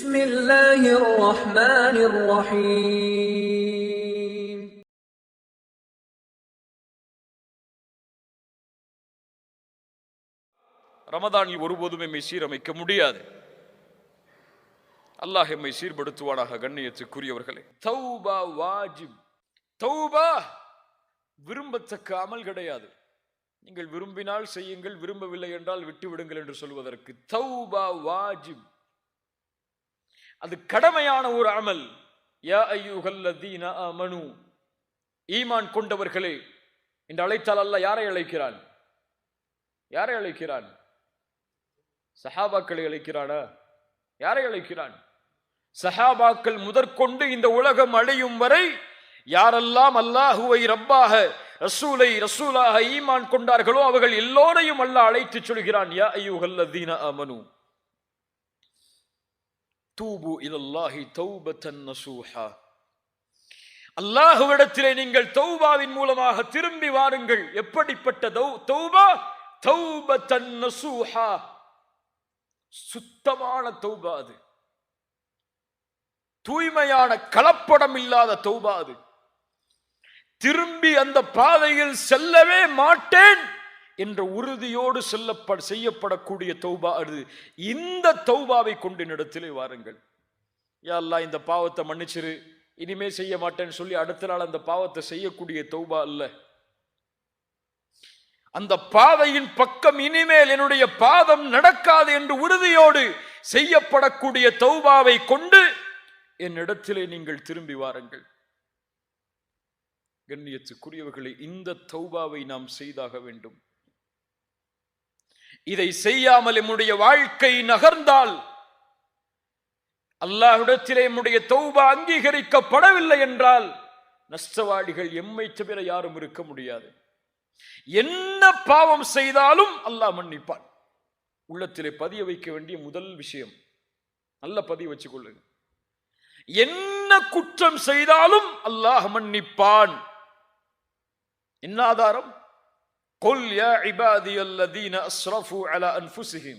بسم الله الرحمن الرحيم ரமதானில் ஒருபோதும் எம்மை சீரமைக்க முடியாது. அல்லாஹ் எம்மை சீர்படுத்துவானாக. கண்ணியத்துக்குரியவர்களே, தௌபா வாஜிப். தௌபா விரும்பத்தக்க அமல் கிடையாது. நீங்கள் விரும்பினால் செய்யுங்கள், விரும்பவில்லை என்றால் விட்டு விடுங்கள் என்று சொல்வதற்கு தௌபா வாஜிப். அது கடமையான ஒரு அமல். யா அய்யுஹல்லதீன ஆமனு, ஈமான் கொண்டவர்களே என்று அழைத்தால் அல்லாஹ் யாரை அழைக்கிறான்? யாரை அழைக்கிறான்? சஹாபாக்களை அழைக்கிறானா? யாரை அழைக்கிறான்? சஹாபாக்கள் முதற்கொண்டு இந்த உலகம் அழியும் வரை யாரெல்லாம் அல்லாஹுவை ரப்பாக, ரசூலை ரசூலாக ஈமான் கொண்டார்களோ அவர்கள் எல்லோரையும் அல்லாஹ் அழைத்து சொல்கிறான், யா அய்யுஹல்லதீன ஆமனு தூபு இலல்லாஹி தௌபத்தன் நசூஹா. அல்லாஹ்விடத்திலே நீங்கள் தௌபாவின் மூலமாக திரும்பி வாருங்கள். எப்படிப்பட்ட தௌபா? தௌபத்தன் நசூஹா, சுத்தமான தௌபா. அது தூய்மையான கலப்படம் இல்லாத தௌபா. அது திரும்பி அந்த பாதையில் செல்லவே மாட்டேன் என்ற உறுதியோடு செய்யப்படக்கூடிய தௌபா அது. இந்த தௌபாவை கொண்டு இடத்திலே வாருங்கள். யா அல்லாஹ், இந்த பாவத்தை மன்னிச்சிரு, இனிமே செய்ய மாட்டேன்னு சொல்லி அடுத்த நாள் அந்த பாவத்தை செய்யக்கூடிய தௌபா அல்ல. அந்த பாதையின் பக்கம் இனிமேல் என்னுடைய பாதம் நடக்காது என்று உறுதியோடு செய்யப்படக்கூடிய தௌபாவை கொண்டு என்னிடத்திலே நீங்கள் திரும்பி வாருங்கள். கண்ணியத்துக்குரியவர்களே, இந்த தௌபாவை நாம் செய்தாக வேண்டும். இதை செய்யாமல் நம்முடைய வாழ்க்கை நகர்ந்தால், அல்லாஹ்விடத்திலே நம்முடைய தௌபா அங்கீகரிக்கப்படவில்லை என்றால், நஷ்டவாளிகள் எம்மை தவிர யாரும் இருக்க முடியாது. என்ன பாவம் செய்தாலும் அல்லாஹ் மன்னிப்பான். உள்ளத்திலே பதிய வைக்க வேண்டிய முதல் விஷயம், நல்ல பதிய வச்சுக் கொள்ளுங்க. என்ன குற்றம் செய்தாலும் அல்லாஹ் மன்னிப்பான். என்ன ஆதாரம்? قل يا عبادي الذين أسرفوا على أنفسهم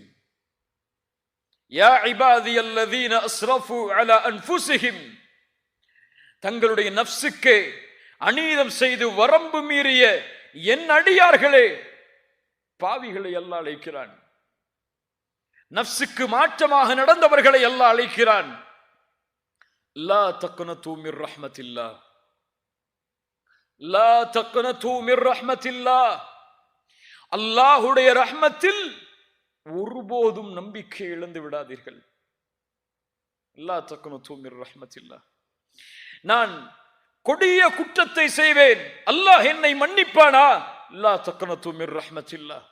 يا عبادي الذين أسرفوا على أنفسهم. தங்களுடைய நஃப்ஸுக்கு அநீதம் செய்து வரம்பு மீறிய என் அடியார்களே, பாவிகளை அல்லாஹ் அழைக்கிறான். நஃப்ஸுக்கு மாற்றமாக நடந்தவர்களை அல்லாஹ் அழைக்கிறான். லா தக்னது மிர் ரஹ்மத்தில்லாஹ், லா தக்னது மிர் ரஹ்மத்தில்லாஹ். அல்லாஹ்வுடைய ரஹ்மத்தில் ஒருபோதும் நம்பிக்கை இழந்து விடாதீர்கள். லா தக்னது மிர் ரஹ்மத்தில்லாஹ். நான் கொடிய குற்றத்தை செய்வேன், அல்லாஹ் என்னை மன்னிப்பானா? லா தக்னது மிர் ரஹ்மத்தில்லாஹ்.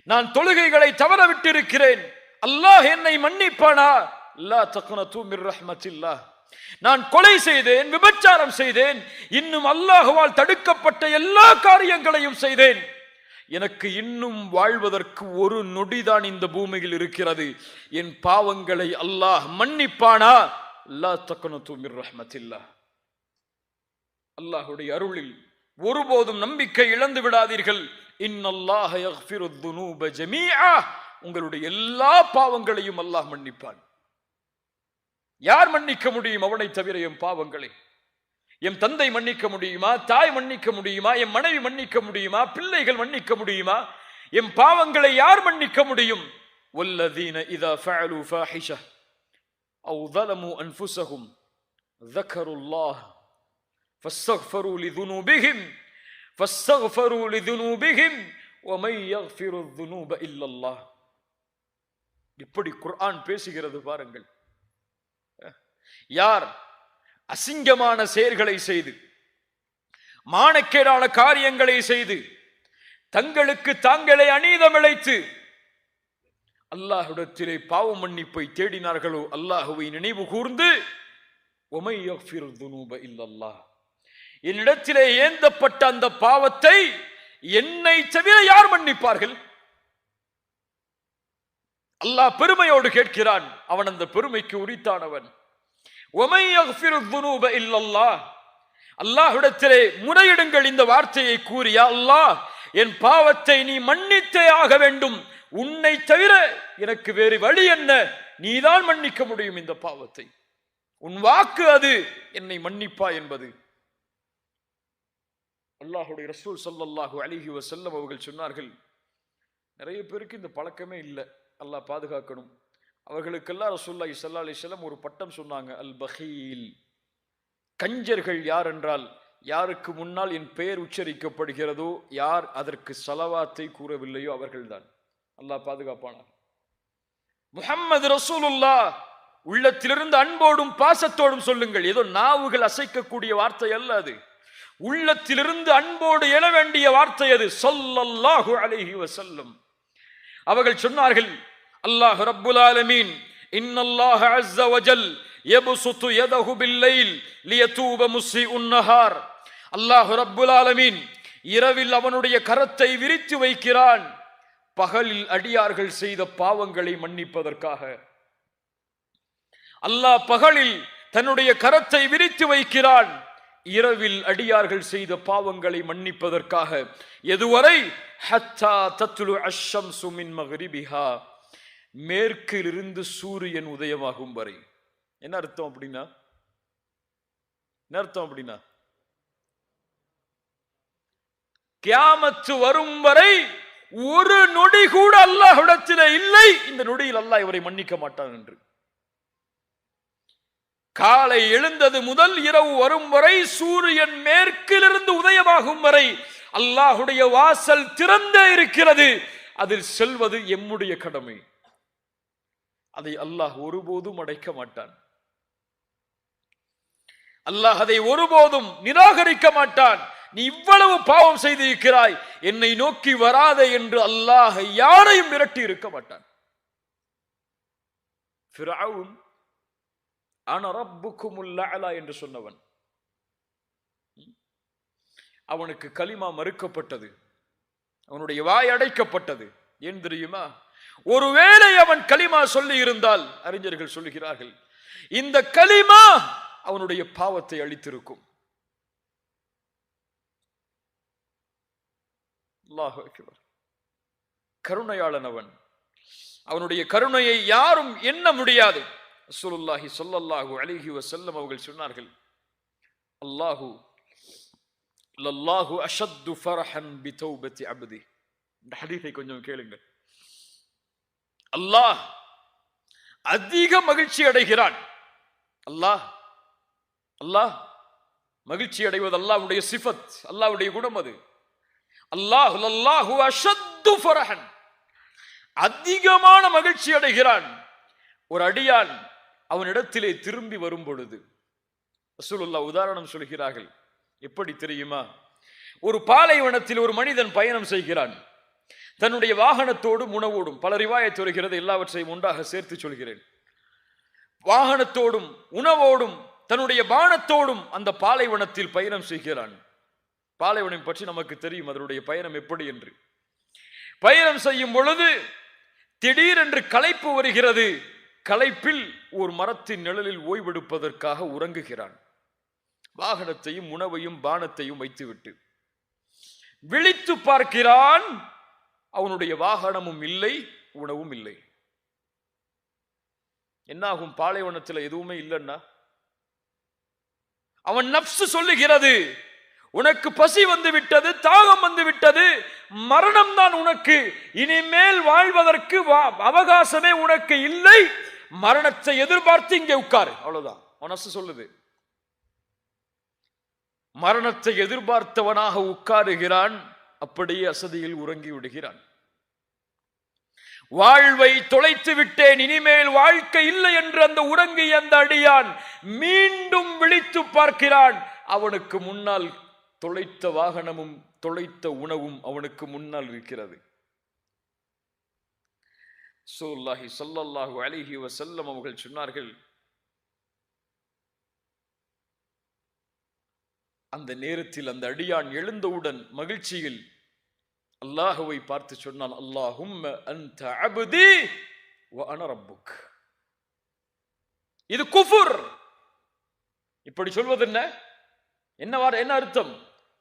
நான் தொழுகைகளை தவற விட்டிருக்கிறேன், அல்லாஹ் என்னை மன்னிப்பானா? லா தக்னது மிர் ரஹ்மத்தில்லாஹ். நான் கொலை செய்தேன், விபச்சாரம் செய்தேன், இன்னும் அல்லாஹ்வால் தடுக்கப்பட்ட எல்லா காரியங்களையும் செய்தேன், எனக்கு இன்னும் வாழ்வதற்கு ஒரு நொடிதான் இந்த பூமியில் இருக்கிறது, என் பாவங்களை அல்லாஹ் மன்னிப்பானா? லா தக்னது மிர் ரஹ்மத்தில்லாஹ். அல்லாஹ்வுடைய அருளில் ஒருபோதும் நம்பிக்கை இழந்து விடாதீர்கள். இன்னல்லாஹ யக்ஃபிருத் துனூப ஜமீஆ. உங்களுடைய எல்லா பாவங்களையும் அல்லாஹ் மன்னிப்பான். யார் மன்னிக்க முடியும் அவனை தவிர என் பாவங்களை? என் தந்தை மன்னிக்க முடியுமா? தாய் மன்னிக்க முடியுமா? என் மனைவி மன்னிக்க முடியுமா? பிள்ளைகள் மன்னிக்க முடியுமா? என் பாவங்களை யார் மன்னிக்க முடியும்? வல்லதீன இதா ஃபஅலு ஃபாஹிஷா அவ் ظلموا انفسهم ذكروا الله فاستغفروا لذنوبهم ومن يغفر الذنوب الا الله. இப்படி குர்ஆன் பேசுகிறது பாருங்கள். யார் அசிங்கமான செயல்களை செய்து, மானக்கேடான காரியங்களை செய்து, தங்களுக்கு தாங்களே அநீதம் இழைத்து அல்லாஹ்விடத்திலே பாவ மன்னிப்பை தேடினார்களோ, அல்லாஹ்வை நினைவு கூர்ந்து وَمَن يَغْفِرُ الذُّنُوبَ إِلَّا اللَّهُ, என்னிடத்திலே ஏந்தப்பட்ட அந்த பாவத்தை என்னை தவிர யார் மன்னிப்பார்கள்? அல்லாஹ் பெருமையோடு கேட்கிறான். அவன் அந்த பெருமைக்கு உரித்தானவன். وَمَن يَغْفِرُ الذُّنُوبَ إِلَّا اللَّهُ. அல்லாஹ்விடத்திலே முறையிடுங்கள் இந்த வார்த்தையை கூறி, யா அல்லாஹ், என் பாவத்தை நீ மன்னித்தே ஆக வேண்டும், உன்னை தவிர எனக்கு வேறு வழி என்ன நீதான் மன்னிக்க முடியும் இந்த பாவத்தை, உன் வாக்கு அது என்னை மன்னிப்பா என்பது. அல்லாஹ்வுடைய ரசூல் ஸல்லல்லாஹு அலைஹி வஸல்லம் அவர்கள் சொன்னார்கள், நிறைய பேருக்கு இந்த பழக்கமே இல்லை, அல்லாஹ் பாதுகாக்கணும். அவர்களுக்கெல்லாம் ரசூலுல்லாஹி ஸல்லல்லாஹு அலைஹி வஸல்லம் ஒரு பட்டம் சொன்னாங்க, அல் பகீல். கஞ்சர்கள் யார் என்றால், யாருக்கு முன்னால் என் பெயர் உச்சரிக்கப்படுகிறதோ, யார் அதற்கு ஸலவாத்தை கூறவில்லையோ அவர்கள்தான். அல்லாஹ் பாதுகாப்பானார். முஹம்மது ரசூலுல்லாஹ் உள்ளத்திலிருந்து அன்போடும் பாசத்தோடும் சொல்லுங்கள். ஏதோ நாவுகள் அசைக்கக்கூடிய வார்த்தை அல்ல அது, உள்ளத்திலிருந்து அன்போடு எழ வேண்டிய வார்த்தை அது. ஸல்லல்லாஹு அலைஹி வஸல்லம் அவர்கள் சொன்னார்கள், அல்லாஹ் ரப்புல் ஆலமீன் இன்னல்லாஹ அஸ்ஸ வஜல் யப்சுத்து யதஹு பில்லைல் லியதூப முஸ்ஸிஉன் நஹார். அல்லாஹ் ரப்புல் ஆலமீன் இரவில் அவனுடைய கரத்தை விரித்து வைக்கிறான், பகலில் அடியார்கள் செய்த பாவங்களை மன்னிப்பதற்காக. அல்லாஹ் பகலில் தன்னுடைய கரத்தை விரித்து வைக்கிறான், இரவில் அடியார்கள் செய்த பாவங்களை மன்னிப்பதற்காக. எதுவரை? ஹத்தா தத்லு அஷ்ஷம்சு மின் மக்ரிபிஹா, மேற்கிலிருந்து சூரியன் உதயமாகும் வரை. என்ன அர்த்தம் அப்படின்னா? என்ன அர்த்தம் அப்படின்னா, கியாமத்து வரும் வரை ஒரு நொடி கூட அல்லாஹ்விடத்திலே இல்லை, இந்த நொடியில் அல்லாஹ் இவரை மன்னிக்க மாட்டான் என்று. காலை எழுந்தது முதல் இரவு வரும் வரை, சூரியன் மேற்கிலிருந்து உதயமாகும் வரை அல்லாஹ்வுடைய வாசல் திறந்தே இருக்கிறது. அதில் செல்வது எம்முடைய கடமை. அதை அல்லாஹ் ஒருபோதும் அடைக்க மாட்டான். அல்லாஹ் அதை ஒருபோதும் நிராகரிக்க மாட்டான். நீ இவ்வளவு பாவம் செய்திருக்கிறாய், என்னை நோக்கி வராதே என்று அல்லாஹ் யாரையும் மிரட்டி இருக்க மாட்டான். ஃபிரௌன் அன ரப்புக்குமுல் அலா என்று சொன்னவன், அவனுக்கு கலிமா மறுக்கப்பட்டது, அவனுடைய வாய் அடைக்கப்பட்டது. ஏன் தெரியுமா? ஒருவேளை அவன் கலிமா சொல்லி இருந்தால், அறிஞர்கள் சொல்லுகிறார்கள், இந்த கலிமா அவனுடைய பாவத்தை அழித்திருக்கும். அல்லாஹு அக்பர். கருணையாளன் அவன், அவனுடைய கருணையை யாரும் எண்ண முடியாது. ரசூலுல்லாஹி ஸல்லல்லாஹு அலைஹி வஸல்லம் அவர்கள் சொன்னார்கள், லல்லாஹு அஷத்து ஃபரஹன் பிதௌபத்தி அப்தி. இந்த ஹதீஸை கொஞ்சம் கேளுங்கள். அல்லாஹ் அதிக மகிழ்ச்சி அடைகிறான். அல்லாஹ் மகிழ்ச்சி அடைவது அல்லாஹ்வுடைய சிஃபத், அல்லாஹ்வுடைய குணம் அது. லல்லாஹு அஷத்து ஃபரஹன், அதிகமான மகிழ்ச்சி அடைகிறான் ஒரு அடியான் அவனிடத்திலே திரும்பி வரும் பொழுது. ரசூலுல்லாஹ் உதாரணம் சொல்கிறார்கள். எப்படி தெரியுமா? ஒரு பாலைவனத்தில் ஒரு மனிதன் பயணம் செய்கிறான், தன்னுடைய வாகனத்தோடும் உணவோடும். பல ரிவாயத் வருகிறது, எல்லாவற்றையும் ஒன்றாக சேர்த்து சொல்கிறேன். வாகனத்தோடும் உணவோடும் தன்னுடைய பானத்தோடும் அந்த பாலைவனத்தில் பயணம் செய்கிறான். பாலைவனம் பற்றி நமக்கு தெரியும், அதனுடைய பயணம் எப்படி என்று. பயணம் செய்யும் பொழுது திடீரென்று களைப்பு வருகிறது. களைப்பில் ஒரு மரத்தின் நிழலில் ஓய்வெடுப்பதற்காக உறங்குகிறான். வாகனத்தையும் உணவையும் பானத்தையும் வைத்துவிட்டு விழித்து பார்க்கிறான், அவனுடைய வாகனமும் இல்லை, உணவும் இல்லை. என்னாகும்? பாலைவனத்தில் எதுவுமே இல்லைன்னா அவன் நப்சு சொல்லுகிறது, உனக்கு பசி வந்து விட்டது, தாகம் வந்து விட்டது, மரணம் தான் உனக்கு, இனிமேல் வாழ்வதற்கு அவகாசமே உனக்கு இல்லை, மரணத்தை எதிர்பார்த்து இங்கே உட்காரு. அவ்வளவுதான் மனசு சொல்லுது. மரணத்தை எதிர்பார்த்தவனாக உட்காருகிறான், அப்படியே அசதியில் உறங்கி விடுகிறான். வாழ்வை தொலைத்து விட்டேன், இனிமேல் வாழ்க்கை இல்லை என்று அந்த உறங்கிய அந்த அடியான் மீண்டும் விழித்து பார்க்கிறான். அவனுக்கு முன்னால் தொலைத்த வாகனமும் தொலைத்த உணவும் அவனுக்கு முன்னால் இருக்கிறது. ரசூலுல்லாஹி ஸல்லல்லாஹு அலைஹி வஸல்லம் அவர்கள் சொன்னார்கள், அந்த நேரத்தில் அந்த அடியான் எழுந்தவுடன் மகிழ்ச்சியில் அல்லாஹ்வை பார்த்து சொன்னான், அல்லாஹும்ம அன்த அப்தி வ அன ரப்புக். இது குஃபுர். இப்படி சொல்வது என்ன அர்த்தம்?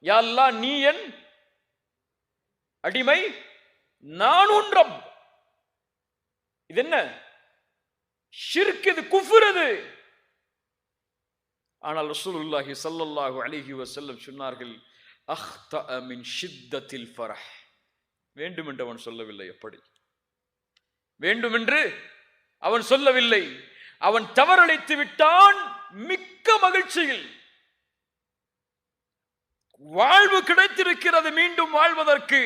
யா அல்லாஹ், நீ என் அடிமை, நான் உன் ரப். இது என்ன? ஷிர்க், இது குஃப்ர் அது. ஆனால் ரசூலுல்லாஹி ஸல்லல்லாஹு அலைஹி வஸல்லம் சொன்னார்கள், அக்தஅ மின் ஷித்தத்தில் ஃபரஹ். வேண்டுமென்று அவன் சொல்லவில்லை. எப்படி வேண்டுமென்று அவன் சொல்லவில்லை. அவன் தவறளித்து விட்டான் மிக்க மகிழ்ச்சியில். வாழ்வு கிடைத்திருக்கிறது மீண்டும் வாழ்வதற்கு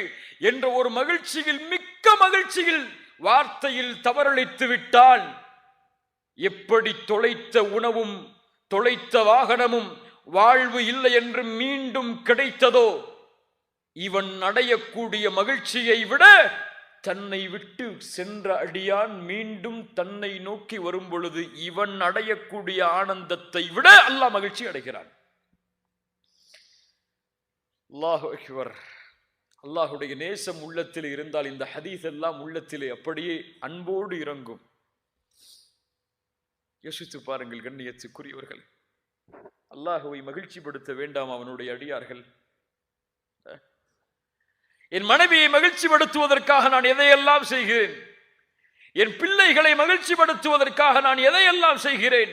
என்ற ஒரு மகிழ்ச்சியில், மிக்க மகிழ்ச்சியில் வார்த்தையில் தவறளித்து விட்டான். எப்படி தொலைத்த உணவும் தொலைத்த வாகனமும் வாழ்வு இல்லை என்று மீண்டும் கிடைத்ததோ, இவன் அடையக்கூடிய மகிழ்ச்சியை விட தன்னை விட்டு சென்ற அடியான் மீண்டும் தன்னை நோக்கி வரும் பொழுது இவன் அடையக்கூடிய ஆனந்தத்தை விட அல்லாஹ் மகிழ்ச்சி அடைகிறான். அல்லாஹு அக்பர். அல்லாஹுடைய நேசம் உள்ளத்தில் இருந்தால் இந்த ஹதீஸ் எல்லாம் உள்ளத்திலே அப்படியே அன்போடு இறங்கும். யோசித்து பாருங்கள் கண்ணியத்துக்குரியவர்கள், அல்லாஹுவை மகிழ்ச்சிப்படுத்த வேண்டாம் அவனுடைய அடியார்கள்? என் மனைவியை மகிழ்ச்சிப்படுத்துவதற்காக நான் எதையெல்லாம் செய்கிறேன், என் பிள்ளைகளை மகிழ்ச்சிப்படுத்துவதற்காக நான் எதையெல்லாம் செய்கிறேன்.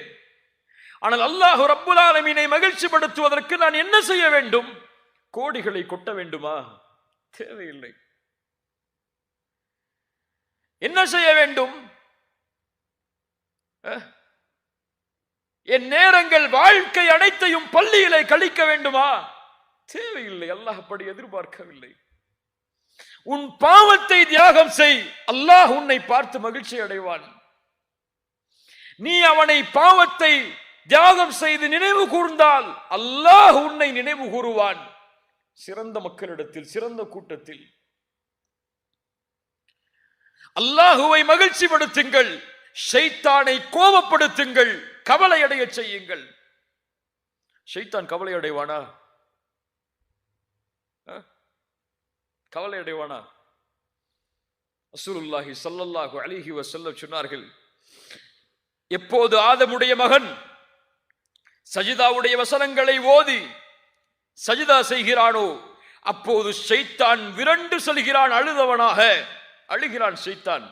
ஆனால் அல்லாஹ் ரப்புல் ஆலமீனை மகிழ்ச்சிப்படுத்துவதற்கு நான் என்ன செய்ய வேண்டும்? கோடிகளை கொட்ட வேண்டுமா? தேவையில்லை. என்ன செய்ய வேண்டும்? என் நேரங்கள் வாழ்க்கை அனைத்தையும் பள்ளியிலே கழிக்க வேண்டுமா? தேவையில்லை. அல்லாஹ் அப்படி எதிர்பார்க்கவில்லை. உன் பாவத்தை தியாகம் செய், அல்லாஹ் உன்னை பார்த்து மகிழ்ச்சி அடைவான். நீ அவனை பாவத்தை தியாகம் செய்து நினைவு கூர்ந்தால் அல்லாஹ் உன்னை நினைவு கூறுவான். சிறந்த மக்களிடத்தில், சிறந்த கூட்டத்தில். அல்லாஹுவை மகிழ்ச்சிப்படுத்துங்கள், ஷைத்தானை கோபப்படுத்துங்கள், கவலை அடைய செய்யுங்கள். ஷைத்தான் கவலை அடைவானா? கவலை அடைவானா? ரசூலுல்லாஹி ஸல்லல்லாஹு அலைஹி வஸல்லம் சொன்னார்கள், எப்போது ஆதமுடைய மகன் சஜிதாவுடைய வசனங்களை ஓதி சஜிதா செய்கிறானோ அப்போது ஷைத்தான் விரண்டு செல்கிறான், அழுதவனாக அழுகிறான் ஷைத்தான்.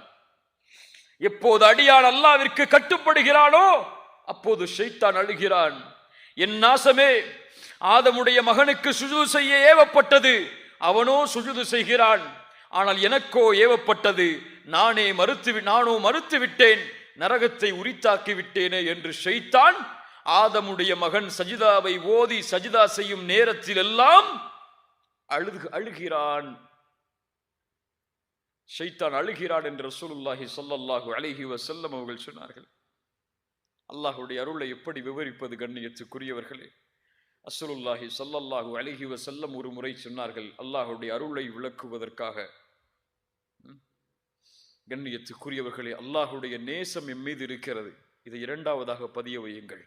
எப்போது அடியான் அல்லாஹ்விற்கு கட்டுப்படுகிறானோ அப்போது ஷைத்தான் அழுகிறான். என் நாசமே, ஆதமுடைய மகனுக்கு சுஜூது செய்ய ஏவப்பட்டது, அவனோ சுஜூது செய்கிறான். ஆனால் எனக்கோ ஏவப்பட்டது, நானோ மறுத்து விட்டேன், நரகத்தை உரித்தாக்கி விட்டேனே என்று ஷைத்தான் ஆதமுடைய மகன் சஜிதாவை ஓதி சஜிதா செய்யும் நேரத்தில் எல்லாம் அழுகிறான். ஷைத்தான் அழுகிறான் என்று ரசூலுல்லாஹி ஸல்லல்லாஹு அலைஹி வஸல்லம் அவர்கள் சொன்னார்கள். அல்லாஹ்வுடைய அருளை எப்படி விவரிப்பது கண்ணியத்துக்குரியவர்களே? ரசூலுல்லாஹி ஸல்லல்லாஹு அலைஹி வஸல்லம் ஒரு முறை சொன்னார்கள், அல்லாஹ்வுடைய அருளை விளக்குவதற்காக. கண்ணியத்துக்குரியவர்களே, அல்லாஹ்வுடைய நேசம் எம் மீது இருக்கிறது. இதை இரண்டாவதாக பதிய வையுங்கள்.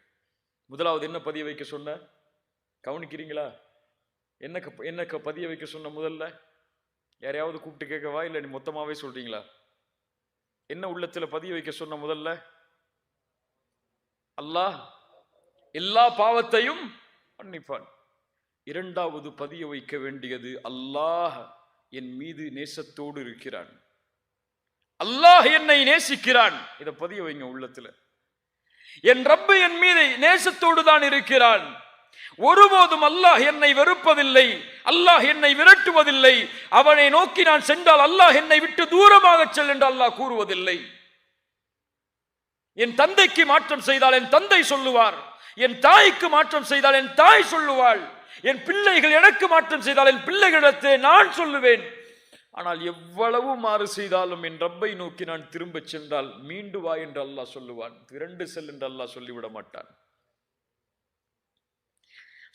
முதலாவது என்ன பதிய வைக்க சொன்ன? கவனிக்கிறீங்களா? என்ன பதிய வைக்க சொன்ன? முதல்ல யாரையாவது கூப்பிட்டு கேட்கவா, இல்லை நீ மொத்தமாவே சொல்றீங்களா? என்ன உள்ளத்துல பதிய வைக்க சொன்ன? முதல்ல அல்லாஹ் எல்லா பாவத்தையும் மன்னிப்பான். இரண்டாவது பதிய வைக்க வேண்டியது, அல்லாஹ் என் மீது நேசத்தோடு இருக்கிறான், அல்லாஹ் என்னை நேசிக்கிறான். இதை பதிய வைங்க உள்ளத்துல. என் ரப்பு என் மீது நேசத்தோடு தான் இருக்கிறான். ஒருபோதும் அல்லாஹ் என்னை வெறுப்பதில்லை, அல்லாஹ் என்னை விரட்டுவதில்லை. அவனை நோக்கி நான் சென்றால் அல்லாஹ் என்னை விட்டு தூரமாக செல் என்று அல்லாஹ் கூறுவதில்லை. என் தந்தைக்கு மாற்றம் செய்தால் என் தந்தை சொல்லுவார், என் தாய்க்கு மாற்றம் செய்தால் என் தாய் சொல்லுவாள், என் பிள்ளைகள் எனக்கு மாற்றம் செய்தால் என் பிள்ளைகளிடத்தை நான் சொல்லுவேன். ஆனால் எவ்வளவு மாறு செய்தாலும் என் ரப்பை நோக்கி நான் திரும்ப சென்றால் மீண்டு வா என்று அல்லாஹ் சொல்லுவான், திரண்டு செல் என்று அல்லாஹ் சொல்லிவிட மாட்டான்.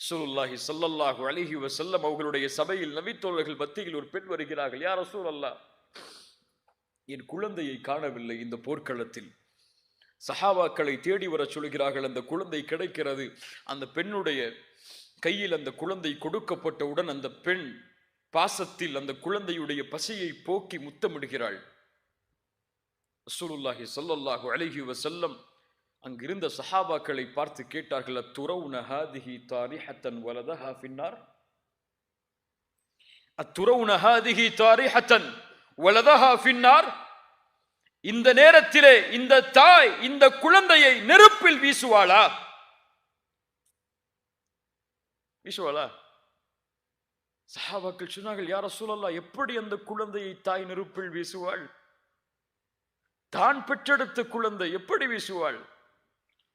ரசூலுல்லாஹி ஸல்லல்லாஹு அலைஹி வஸல்லம் அவர்களுடைய சபையில் நபித்தோழர்கள் மத்தியில் ஒரு பெண் வருகிறார்கள். யா ரசூலல்லாஹ், என் குழந்தையை காணவில்லை இந்த போர்க்களத்தில். சஹாபாக்களை தேடி வர சொல்கிறார்கள். அந்த குழந்தை கிடைக்கிறது. அந்த பெண்ணுடைய கையில் அந்த குழந்தை கொடுக்கப்பட்டவுடன் அந்த பெண் பாசத்தில் அந்த குழந்தையுடைய பசியை போக்கி முத்தமிடுகிறாள். ரசூலுல்லாஹி ஸல்லல்லாஹு அலைஹி வஸல்லம் அங்கிருந்த சஹாபாக்களை பார்த்து கேட்டார்கள், அத்துரவுன ஹாதிஹி தாரிஹத்தன் வலதஹா ஃபின்னார்? அத்துரவுன ஹாதிஹி தாரிஹத்தன் வலதஹா ஃபின்னார்? இந்த நேரத்திலே இந்த தாய் இந்த குழந்தையை நெருப்பில் வீசுவாளா? வீசுவாளா? சஹாபாக்கள் சொன்னார்கள், யா ரசூலல்லாஹ், எப்படி அந்த குழந்தையை தாய் நெருப்பில் வீசுவாள்? தான் பெற்றெடுத்த குழந்தை எப்படி வீசுவாள்?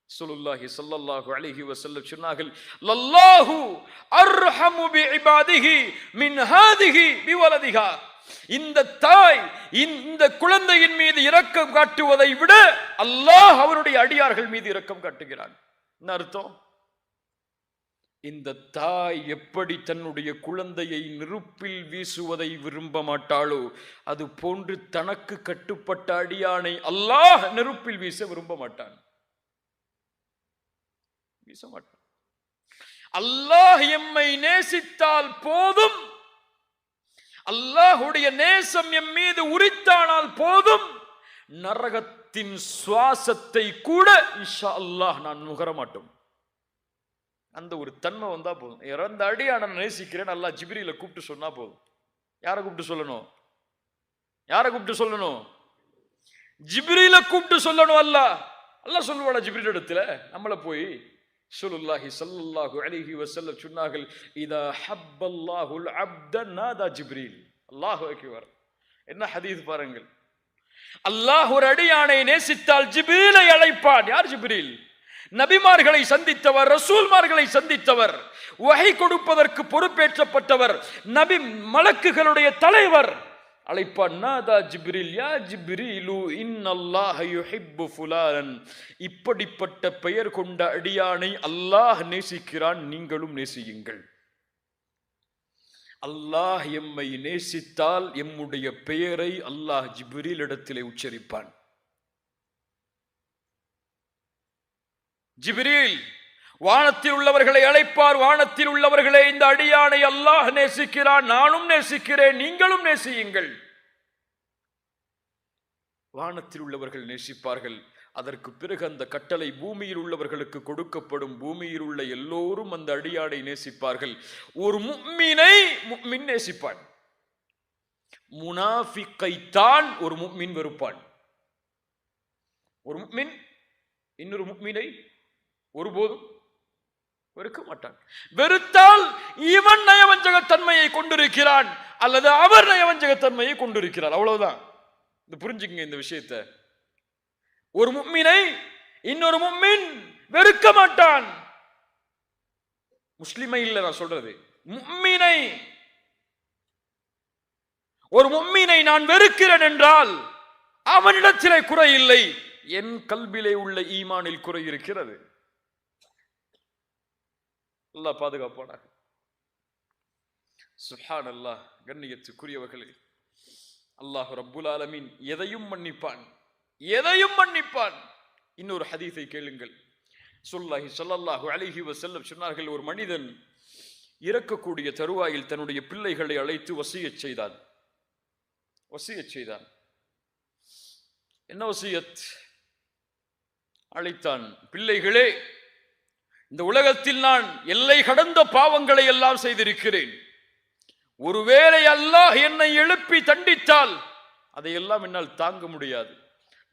ரசூலுல்லாஹி ஸல்லல்லாஹு அலைஹி வஸல்லம் சொன்னார்கள், லல்லாஹு அர்ஹமு பிஇபாதிஹி மின் ஹாதிஹி பிவலதிஹா. இந்த தாய் இந்த குழந்தையின் மீது இரக்கம் காட்டுவதை விட அல்லாஹ் அவருடைய அடியார்கள் மீது இரக்கம் காட்டுகிறான். என்ன அர்த்தம்? இந்த தாய் எப்படி தன்னுடைய குழந்தையை நெருப்பில் வீசுவதை விரும்ப மாட்டாளோ, அது போன்று தனக்கு கட்டுப்பட்ட அடியானை அல்லாஹ் நெருப்பில் வீச விரும்ப மாட்டான். வீச மாட்டான். அல்லாஹ் எம்மை நேசித்தால் போதும், அல்லாஹுடைய நேசம் எம் மீது உரித்தானால் போதும், நரகத்தின் சுவாசத்தை கூட இன்ஷா அல்லாஹ் நான் நுகர மாட்டோம். அந்த ஒரு தன்மை வந்தா போதும். இறந்த அடியான நேசிக்கிறேன் அல்லாஹ் ஜிப்ரீல கூப்பிட்டு சொன்னா போதும். யாரை கூப்பிட்டு சொல்லணும்? யாரை கூப்பிட்டு சொல்லணும்? ஜிப்ரீல கூப்பிட்டு சொல்லணும். அல்லாஹ் சொல்லுவாடா ஜிப்ரீல் இடத்துல? நம்மள போய் ரசூலுல்லாஹி ஸல்லல்லாஹு அலைஹி வஸல்லம் சொன்னார்கள், இதா ஹப்பல்லாஹுல் அப்த நாதா ஜிப்ரீல். அல்லாஹு அக்பர். என்ன ஹதீஸ் பாருங்கள். அல்லாஹ் ஒரு அடியானை நேசித்தால் ஜிப்ரீலை அழைப்பான். யார் ஜிப்ரீல்? நபிமார்களை சந்தித்தவர், ரசூல்மார்களை சந்தித்தவர், வஹி கொடுப்பதற்கு பொறுப்பேற்றப்பட்டவர், நபி மலக்குகளுடைய தலைவர். அழைப்பான், நாதா ஜிப்ரீல், யா ஜிப்ரீலு இன்னல்லாஹ யுஹிப்பு ஃபுலான். இப்படிப்பட்ட பெயர் கொண்ட அடியானை அல்லாஹ் நேசிக்கிறான், நீங்களும் நேசியுங்கள். அல்லாஹ் எம்மை நேசித்தால் எம்முடைய பெயரை அல்லாஹ் ஜிப்ரீல் இடத்திலே உச்சரிப்பான். ஜிப்ரீல் வானத்தில் உள்ளவர்களை அழைப்பார், வானத்தில் உள்ளவர்களே, இந்த அடியானை அல்லாஹ் நேசிக்கிறான், நானும் நேசிக்கிறேன், நீங்களும் நேசியுங்கள். வானத்தில் உள்ளவர்கள் நேசிப்பார்கள். அதற்கு பிறகு அந்த கட்டளை பூமியில் உள்ளவர்களுக்கு கொடுக்கப்படும். பூமியில் உள்ள எல்லோரும் அந்த அடியானை நேசிப்பார்கள். ஒரு முஃமினை முஃமின் நேசிப்பான். முனாஃபிக்கைத்தான் ஒரு முஃமின் வெறுப்பான். ஒரு முஃமின் இன்னொரு முஃமினை ஒருபோதும் வெறுக்க மாட்டான். வெறுத்தால் இவன் நயவஞ்சகத்தன்மையை கொண்டிருக்கிறான் அல்லது அவர் நயவஞ்சகத்தன்மையை கொண்டிருக்கிறார், அவ்வளவுதான். புரிஞ்சுக்கங்க இந்த விஷயத்தை. ஒரு முஃமினை இன்னொரு முஃமின் வெறுக்க மாட்டான். முஸ்லிமை இல்ல நான் சொல்றது, முஃமினை. ஒரு முஃமினை நான் வெறுக்கிறேன் என்றால் அவனிடத்திலே குறை இல்லை, என் கல்விலே உள்ள ஈமானில் குறை இருக்கிறது. அல்லாஹ் பாதுகாப்பானாக. சுப்ஹானல்லாஹ். கண்ணியத்துக்குரியவர்களே, அல்லாஹ் ரப்புல் ஆலமீன் எதையும் மன்னிப்பான், எதையும் மன்னிப்பான். இன்னொரு ஹதீஸை கேளுங்கள். ஸல்லல்லாஹு ஸல்லல்லாஹு அலைஹி வஸல்லம் சொன்னார்கள், ஒரு மனிதன் இறக்கக்கூடிய தருவாயில் தன்னுடைய பிள்ளைகளை அழைத்து வசியத் செய்தான். வசியத் செய்தான். என்ன வசியத்? அழைத்தான், பிள்ளைகளே, இந்த உலகத்தில் நான் எல்லை கடந்த பாவங்களை எல்லாம் செய்திருக்கிறேன். ஒருவேளை அல்லாஹ் என்னை எழுப்பி தண்டித்தால் அதையெல்லாம் என்னால் தாங்க முடியாது.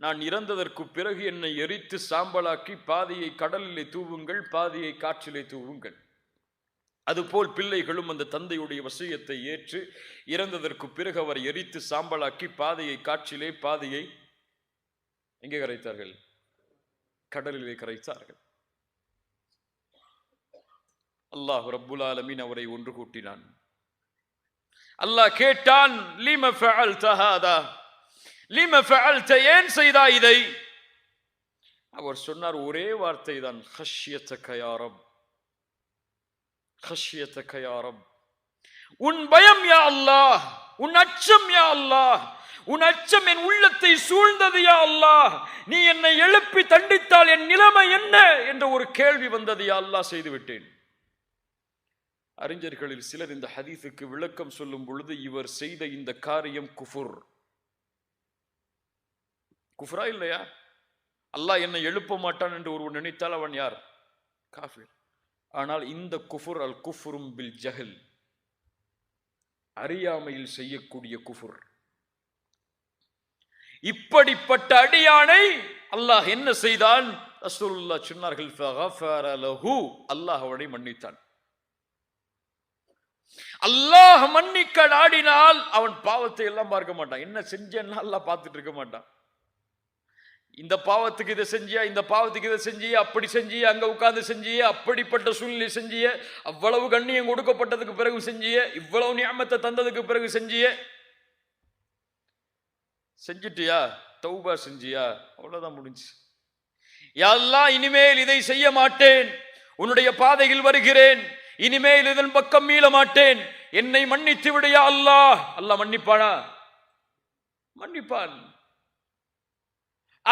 நான் இறந்ததற்கு பிறகு என்னை எரித்து சாம்பலாக்கி பாதியை கடலிலே தூவுங்கள், பாதியை காற்றிலே தூவுங்கள். அதுபோல் பிள்ளைகளும் அந்த தந்தையுடைய வசியத்தை ஏற்று இறந்ததற்கு பிறகு அவர் எரித்து சாம்பலாக்கி பாதியை காற்றிலே, பாதியை எங்கே கரைத்தார்கள்? கடலிலே கரைத்தார்கள். அல்லாஹ் ரப்புல் ஆலமீன் அவரை ஒன்று கூட்டினான். அல்லாஹ் கேட்டான், லிம ஃபஅல்த ஹாதா, லிம ஃபஅல்த, ஏன் செய்தாய் இதை? அவர் சொன்னார் ஒரே வார்த்தை தான், ஹஷ்யதக யா ரப், ஹஷ்யதக யா ரப். உன் பயம் யா அல்லாஹ், உன் அச்சம் யா அல்லாஹ், உன் அச்சம் என் உள்ளத்தை சூழ்ந்தது யா அல்லாஹ். நீ என்னை எழுப்பி தண்டித்தால் என் நிலைமை என்ன என்ற ஒரு கேள்வி வந்தது யா அல்லாஹ், செய்து விட்டேன். அறிஞர்களில் சிலர் இந்த ஹதீஸுக்கு விளக்கம் சொல்லும் பொழுது, இவர் செய்த இந்த காரியம் குஃபுர். குஃப்ரா இல்லையா? அல்லாஹ் என்னை எழுப்ப மாட்டான் என்று ஒருவன் நினைத்தால் அவன் யார்? காஃபிர். ஆனால் இந்த குஃபுர் அல் குஃப்ரும் பில் ஜஹல், அறியாமையில் செய்யக்கூடிய குஃபுர். இப்படிப்பட்ட அடியானை அல்லாஹ் என்ன செய்தான்? ரசூலுல்லாஹ் சொன்னார்கள், ஃபகஃபர லஹு, அல்லாஹ் அவனை மன்னித்தான். அல்லாஹ் மன்னிக்க நாடினால் அவன் பாவத்தை எல்லாம் பார்க்க மாட்டான். என்ன செஞ்சேன்னா அல்லாஹ் பார்த்துட்டு இருக்க மாட்டான். இந்த பாவத்துக்கு இதை செஞ்சியா, இந்த பாவத்துக்கு இதை செஞ்சிய, அப்படி செஞ்சிய, அங்க உட்கார்ந்து செஞ்சிய, அப்படிப்பட்ட சூழ்நிலை செஞ்சிய, அவ்வளவு கண்ணியம் கொடுக்கப்பட்டதுக்கு பிறகு செஞ்சிய, இவ்வளவு நியமத்தை தந்ததுக்கு பிறகு செஞ்சிய, செஞ்சிட்டியா, தௌபா செஞ்சியா, அவ்வளவுதான் முடிஞ்சு. யா அல்லாஹ், இனிமேல் இதை செய்ய மாட்டேன், உன்னுடைய பாதையில் வருகிறேன், இனிமேல் இதன் பக்கம் மீள மாட்டேன், என்னை மன்னித்து விடையா அல்லாஹ். அல்லாஹ் மன்னிப்பானா? மன்னிப்பான்.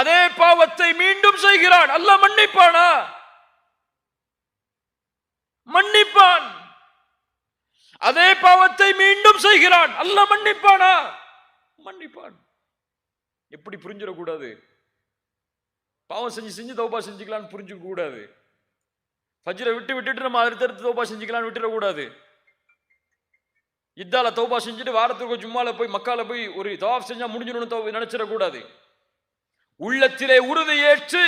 அதே பாவத்தை மீண்டும் செய்கிறான், அல்லாஹ் மன்னிப்பானா? மன்னிப்பான். அதே பாவத்தை மீண்டும் செய்கிறான், அல்லாஹ் மன்னிப்பானா? மன்னிப்பான். எப்படி புரிஞ்சிடக்கூடாது? பாவம் செஞ்சு செஞ்சு தௌபா செஞ்சுக்கலான்னு புரிஞ்சுக்க கூடாது. ஃபஜ்ரை விட்டுட்டு நம்ம அடுத்தடுத்து தௌபா செஞ்சுக்கலான்னு விட்டுறக்கூடாது. இதால தௌபா செஞ்சுட்டு வாரத்துக்கு ஜும்மால போய் மக்கால போய் ஒரு தவாஃப் செஞ்சா முடிஞ்சிடணும் நினைச்சிடக்கூடாது. உள்ளத்திலே உறுதி ஏற்று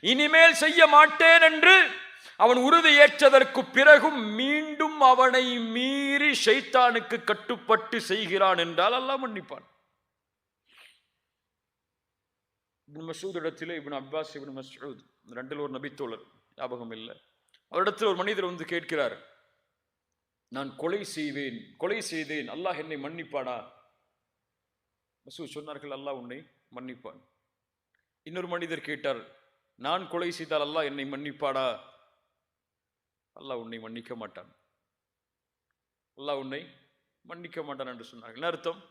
இனிமேல் செய்ய மாட்டேன் என்று அவன் உறுதி ஏற்றதற்கு பிறகும் மீண்டும் அவனை மீறி ஷைத்தானுக்கு கட்டுப்பட்டு செய்கிறான் என்றால் அல்லாஹ் மன்னிப்பான். இப்னு மஸ்ஊத் இடத்திலே இப்னு அப்பாஸ், இப்னு மஸ்ஊத் ரெண்டில் ஒரு நபித்தோழர், ஞாபகம் இல்லை, அவரிடத்தில் ஒரு மனிதர் வந்து கேட்கிறார், நான் கொலை செய்தேன், அல்லாஹ் என்னை மன்னிப்பானா? மஸ்ஊத் சொன்னார்கள், அல்லாஹ் உன்னை மன்னிப்பான். இன்னொரு மனிதர் கேட்டார், நான் கொலை செய்தால் அல்லாஹ் என்னை மன்னிப்பானா? அல்லாஹ் உன்னை மன்னிக்க மாட்டான், அல்லாஹ் உன்னை மன்னிக்க மாட்டான் என்று சொன்னார்கள். என்ன அர்த்தம்?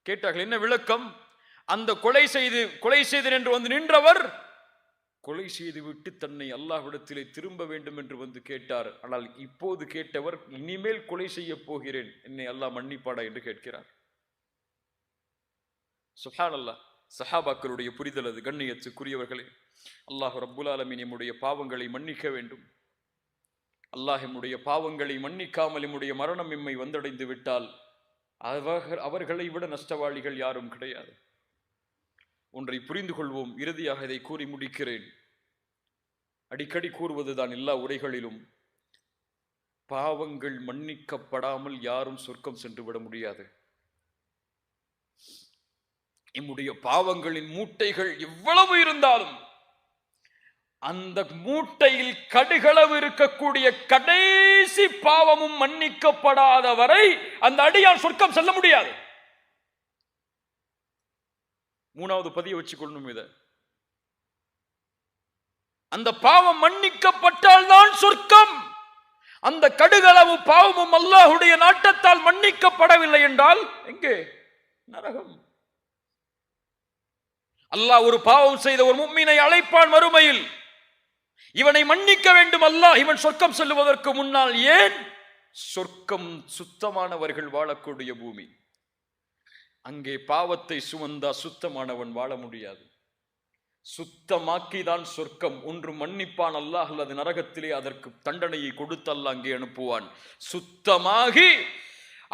கேட்டார்கள், என்ன விளக்கம்? அந்த கொலை செய்தேன் என்று வந்து நின்றவர் கொலை செய்து விட்டு தன்னை அல்லாஹ்விடத்திலே திரும்ப வேண்டும் என்று வந்து கேட்டார். ஆனால் இப்போது கேட்டவர் இனிமேல் கொலை செய்ய போகிறேன், என்னை அல்லாஹ் மன்னிப்பாடா என்று கேட்கிறார். சுப்ஹானல்லாஹ். சஹாபாக்களுடைய புரிதல் அது. கண்ணியத்துக்குரியவர்களே, அல்லாஹ் ரப்புல் ஆலமீன் நம்முடைய பாவங்களை மன்னிக்க வேண்டும். அல்லாஹ் நம்முடைய பாவங்களை மன்னிக்காமல் நம்முடைய மரணம் எம்மை வந்தடைந்து விட்டால் அவர்களை விட நஷ்டவாளிகள் யாரும் கிடையாது. ஒன்றை புரிந்து கொள்வோம், இறுதியாக இதை கூறி முடிக்கிறேன். அடிக்கடி கூறுவதுதான் எல்லா உரைகளிலும், பாவங்கள் மன்னிக்கப்படாமல் யாரும் சொர்க்கம் சென்று விட முடியாது. நம்முடைய பாவங்களின் மூட்டைகள் எவ்வளவு இருந்தாலும் அந்த மூட்டையில் கடுகளவு இருக்கக்கூடிய கடைசி பாவமும் மன்னிக்கப்படாத வரை அந்த அடியான் சொர்க்கம் செல்ல முடியாது. மூணாவது பதிய வச்சுக்கொள்ளணும். இத அந்த பாவம் மன்னிக்கப்பட்டால் தான் சொர்க்கம். அந்த கடுகளவு பாவமும் அல்லாஹ்வுடைய நாட்டத்தால் மன்னிக்கப்படவில்லை என்றால் எங்கே? நரகம். அல்லாஹ் ஒரு பாவம் செய்த ஒரு முஃமினை அழைப்பான் மறுமையில், இவனை மன்னிக்க வேண்டும் அல்லாஹ், இவன் சொர்க்கம் செல்லுவதற்கு முன்னால். ஏன்? சொர்க்கம் சுத்தமானவர்கள் வாழக்கூடிய பூமி. அங்கே பாவத்தை சுமந்தா சுத்தமானவன் வாழ முடியாது. சுத்தமாக்கிதான் சொர்க்கம். ஒன்று மன்னிப்பான் அல்லாஹ், அல்லது நரகத்திலே அதற்கு தண்டனையை கொடுத்து அல்லாஹ் அங்கே அனுப்புவான். சுத்தமாகி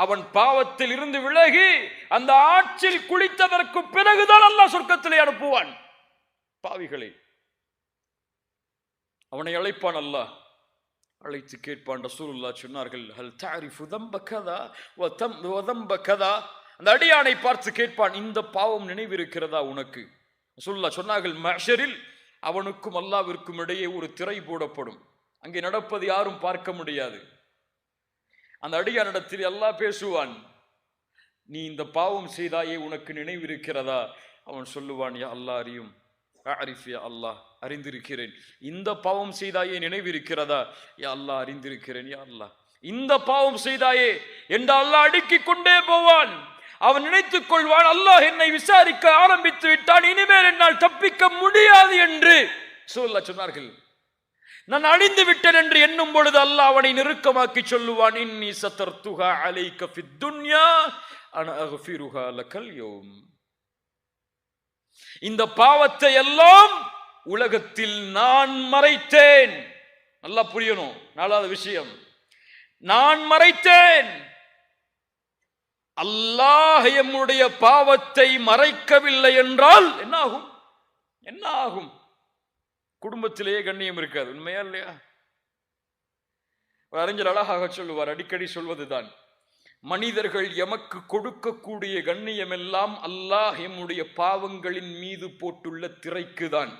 அவன் பாவத்தில் இருந்து விலகி அந்த ஆற்றில் குளித்ததற்கு பிறகுதான் அல்லாஹ் சொர்க்கத்திலே அனுப்புவான். பாவிகளை அவனை அழைப்பான் அல்லாஹ். அழைத்து கேட்பான். ரசூலுல்லாஹ் சொன்னார்கள், ஹல் தஅரிஃபு தம்ப கதா வ தம்ப கதா. அந்த அடியானை பார்த்து கேட்பான், இந்த பாவம் நினைவிருக்கிறதா உனக்கு? ரசூலுல்லாஹ் சொன்னார்கள், மஹ்ஷரில் அவனுக்கும் அல்லாஹ்விற்கும் இடையே ஒரு திரை போடப்படும். அங்கே நடப்பது யாரும் பார்க்க முடியாது. அந்த அடியானிடத்தில் அல்லாஹ் பேசுவான், நீ இந்த பாவம் செய்தாயே, உனக்கு நினைவிருக்கிறதா? அவன் சொல்லுவான், யா அல்லாஹ் அறியும், அரிஃப் யா அல்லாஹ், அறிந்திருக்கிறேன். இந்த பாவம் செய்தாயே நினைவிருக்கிறதா? யா அல்லாஹ் அறிந்திருக்கிறேன் யா அல்லாஹ். இந்த பாவம் செய்தாயே என்று அல்லாஹ் அடுக்கிக் கொண்டே போவான். அவன் நினைத்துக் கொள்வான், அல்லாஹ் என்னை விசாரிக்க ஆரம்பித்து விட்டான், இனிமேல் என்னால் தப்பிக்க முடியாது என்று ரசூலுல்லாஹ் சொன்னார்கள். நான் அழிந்து விட்டேன் என்று எண்ணும் பொழுது அல்லாஹ் அவனை நெருக்கமாக்கி சொல்லுவான், இன்னி சதர்துஹா அலைக ஃபித் துன்யா அன அக்ஃபிருஹா லகல் யௌம். இந்த பாவத்தை எல்லாம் உலகத்தில் நான் மறைத்தேன். நல்லா புரியணும். நாலாவது விஷயம், நான் மறைத்தேன். அல்லாஹ் எம்முடைய பாவத்தை மறைக்கவில்லை என்றால் என்ன ஆகும்? குடும்பத்திலேயே கண்ணியம் இருக்காது. உண்மையா இல்லையா? அறிஞர் அழகாக சொல்லுவார், அடிக்கடி சொல்வதுதான், மனிதர்கள் எமக்கு கொடுக்கக்கூடிய கண்ணியம் எல்லாம் அல்லாஹ் எம்முடைய பாவங்களின் மீது போட்டுள்ள திரைக்குதான்.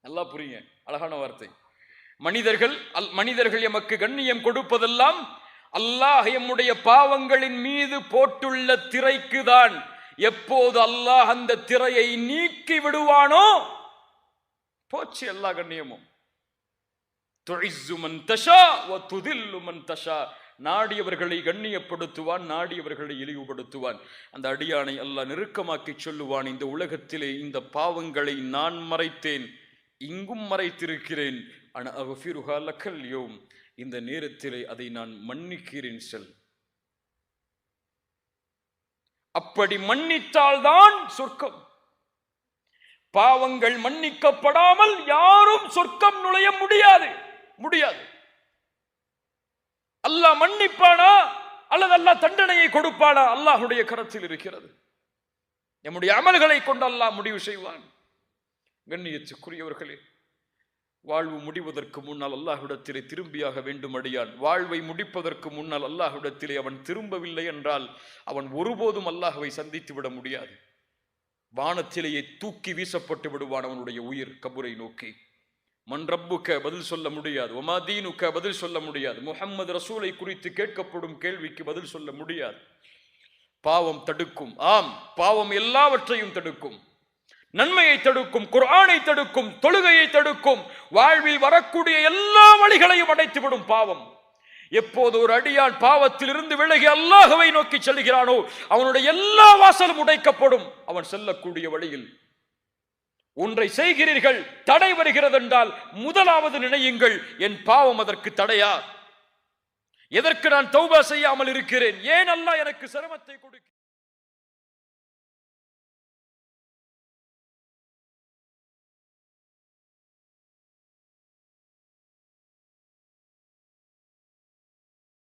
நல்லா புரியுங்க, அழகான வார்த்தை. மனிதர்கள் எமக்கு கண்ணியம் கொடுப்பதெல்லாம் அல்லாஹ் எம்முடைய பாவங்களின் மீது போட்டுள்ள திரைக்குதான். எப்போது அல்லாஹ் அந்த திரையை நீக்கி விடுவானோ போச்சு எல்லா கண்ணியமும். துஇஸ்ஸு மன் தஷா வ துதில்லு மன் தஷா. நாடியவர்களை கண்ணியப்படுத்துவான், நாடியவர்களை இழிவுபடுத்துவான். அந்த அடியானை அல்லாஹ் நெருக்கமாக்கி சொல்லுவான், இந்த உலகத்திலே இந்த பாவங்களை நான் மறைத்தேன், இங்கும் மறைத்திருக்கிறேன். அன அக்ஃபிருஹா லக்கல் யௌம். இந்த நேரத்திலே அதை நான் மன்னிக்கிறேன் செல். அப்படி மன்னித்தால்தான் சொர்க்கம். பாவங்கள் மன்னிக்கப்படாமல் யாரும் சொர்க்கம் நுழைய முடியாது. அல்லாஹ் மன்னிப்பானா அல்லது அல்லாஹ் தண்டனையை கொடுப்பானா? அல்லாஹ்வுடைய கரத்தில் இருக்கிறது. நம்முடைய அமல்களை கொண்டு அல்லாஹ் முடிவு செய்வான். கண்ணியத்துக்குரியவர்களே, வாழ்வு முடிவதற்கு முன்னால் அல்லாஹ்விடத்திலே திரும்பியாக வேண்டும் அடியான். வாழ்வை முடிப்பதற்கு முன்னால் அல்லாஹ்விடத்திலே அவன் திரும்பவில்லை என்றால் அவன் ஒருபோதும் அல்லாஹ்வை சந்தித்து விட முடியாது. வானத்திலேயே தூக்கி வீசப்பட்டு விடுவான் அவனுடைய உயிர் கபரை நோக்கி. மன் ரப்புக்க பதில் சொல்ல முடியாது, ஒமா தீனுக்க பதில் சொல்ல முடியாது, முஹம்மது ரசூலை குறித்து கேட்கப்படும் கேள்விக்கு பதில் சொல்ல முடியாது. பாவம் தடுக்கும். ஆம், பாவம் எல்லாவற்றையும் தடுக்கும். நன்மையை தடுக்கும், குர்ஆனை தடுக்கும், தொழுகையை தடுக்கும், வாழ்வில் வரக்கூடிய எல்லா வழிகளையும் அடைத்துவிடும் பாவம். எப்போது ஒரு அடியான் பாவத்தில் இருந்து விலகி அல்லாஹ்வை நோக்கி செல்கிறானோ அவனுடைய எல்லா வாசலும் உடைக்கப்படும். அவன் செல்லக்கூடிய வழியில் ஒன்றை செய்கிறீர்கள், தடை வருகிறது என்றால் முதலாவது நினையுங்கள், என் பாவம் அதற்கு தடையா? எதற்கு நான் தௌபா செய்யாமல் இருக்கிறேன்? ஏன் அல்லாஹ் எனக்கு சிரமத்தை கொடுக்க